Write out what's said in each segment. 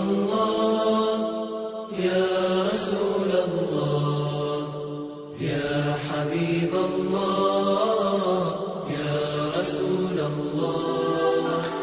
الله يا رسول الله يا حبيب الله يا رسول الله.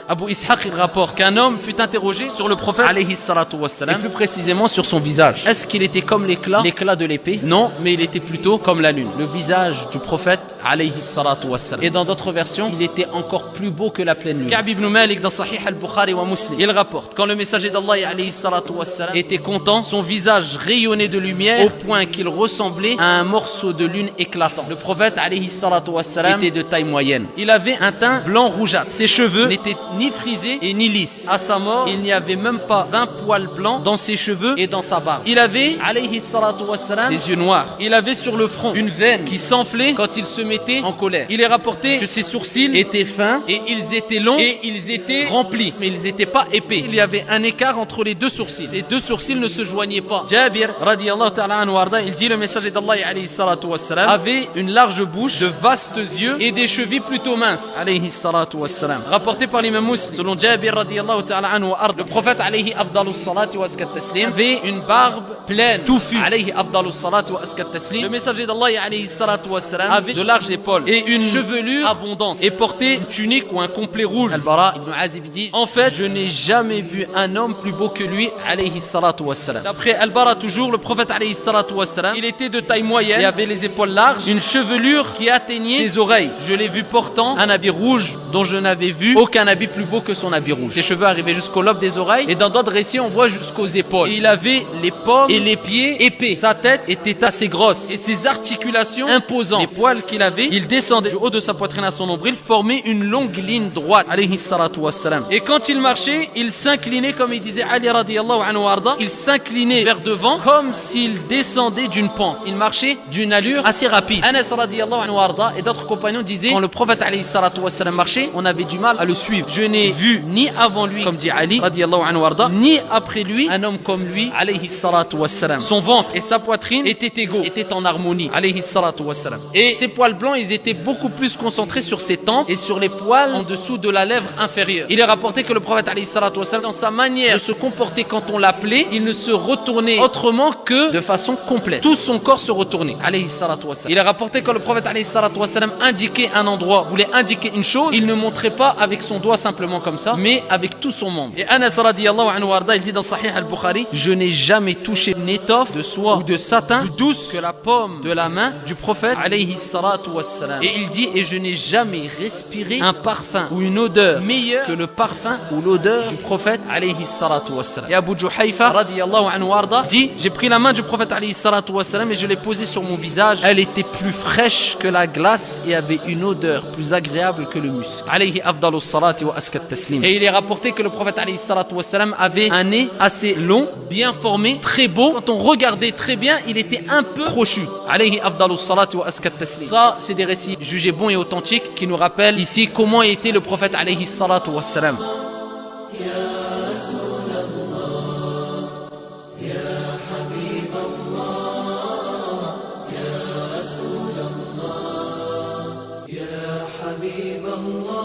Abu Ishaq il rapporte qu'un homme fut interrogé sur le prophète alayhi salatu wassalam, et plus précisément sur son visage. Est-ce qu'il était comme l'éclat de l'épée? Non, mais il était plutôt comme la lune. Le visage du prophète alayhi salatu wassalam. Et dans d'autres versions, il était encore plus beau que la pleine lune. Ka'b ibn Malik dans Sahih al-Bukhari wa Muslim, il rapporte quand le messager d'Allah alayhi salatu wassalam était content, son visage rayonnait de lumière au point qu'il ressemblait à un morceau de lune éclatant. Le prophète alayhi salatu wassalam était de taille moyenne. Il avait un teint blanc rougeâtre. Ses cheveux n'étaient ni frisés et ni lisses. À sa mort, il n'y avait même pas 20 poils blancs dans ses cheveux et dans sa barbe. Il avait alayhi salatu wassalam des yeux noirs. Il avait sur le front une veine qui s'enflait quand il se mettait en colère. Il est rapporté que ses sourcils étaient fins et ils étaient longs et ils étaient remplis, mais ils n'étaient pas épais. Il y avait un écart entre les deux sourcils. Ces deux sourcils ne se joignaient pas. Jabir radiyallahu ta'ala anhu warda, il dit le messager d'Allah alayhi salatu wassalam avait une large bouche, de vastes yeux et des chevilles plutôt minces alayhi salatu wassalam. Rapporté par l'imam Muslim, selon Jabir radiyallahu ta'ala anhu warda, le prophète alayhi afdalus salati wa askat taslim avait une barbe pleine, touffue alayhi afdalus salati wa askat taslim. Le messager d'Allah alayhi salatu wassalam avait de larges épaules et une chevelure abondante et portait une tunique ou un complet rouge. Al-Bara ibn Azib dit en fait je n'ai jamais vu un homme plus beau que lui alayhi salatu wassalam. D'après Al-Bara toujours, le prophète alayhi salatu wassalam, il était de taille moyenne et avait les épaules larges, une chevelure qui atteignait ses oreilles. Je l'ai vu portant un habit rouge dont je n'avais vu aucun habit plus beau que son habit rouge. Ses cheveux arrivaient jusqu'au lobe des oreilles et dans d'autres récits on voit jusqu'aux épaules. Et il avait les pommes et les pieds épais. Sa tête était assez grosse et ses articulations imposantes. Les poils qu'il avait, il descendait du haut de sa poitrine à son nombril, formait une longue ligne droite alayhi salatu wassalam. Et quand il marchait, il s'inclinait comme il disait Ali radiyallahu anhu warda, il s'inclinait vers devant comme s'il descendait d'une pente. Il marchait d'une allure assez rapide. Anas radiyallahu anhu warda et d'autres compagnons disaient quand le prophète alayhi salatu wassalam marchait, on avait du mal à le suivre. Je n'ai vu ni avant lui, comme dit Ali radiyallahu anhu warda, ni après lui un homme comme lui alayhi salatu wassalam. Son ventre et sa poitrine étaient égaux, étaient en harmonie alayhi salatu wassalam. Et ses poils blancs, ils étaient beaucoup plus concentrés sur ses tempes et sur les poils en dessous de la lèvre inférieure. Il est rapporté que le prophète alayhi salatu wassalam, dans sa manière de se comporter quand on l'appelait, il ne se retournait autrement que de façon complète. Tout son corps se retournait alayhi salatu wassalam. Il est rapporté que le prophète alayhi salatu wassalam indiquait un endroit, voulait indiquer une chose, il ne montrait pas avec son doigt simplement comme ça, mais avec tout son membre. Et Anas radiyallahu anhu warda, il dit dans Sahih al-Bukhari, je n'ai jamais touché une étoffe de soie ou de satin plus douce que la paume de la main du prophète alayhi salatu wassalam. Et il dit, et je n'ai jamais respiré un parfum ou une odeur meilleure que le parfum ou l'odeur du prophète alayhi salatu wassalam. Et Abu Juhayfa radiyallahu anhu warda dit, j'ai pris la main du prophète alayhi salatu wassalam et je l'ai posée sur mon visage. Elle était plus fraîche que la glace et avait une odeur plus agréable que le musc. Alayhi afdalus salati wa askat taslim. Et il est rapporté que le prophète alayhi salatu wassalam avait un nez assez long, bien formé, très beau. Quand on regardait très bien, il était un peu crochu. Alayhi afdalus salati wa askat taslim. Ça, c'est des récits jugés bons et authentiques qui nous rappellent ici comment était le prophète alayhi salatu wassalam. حبيب الله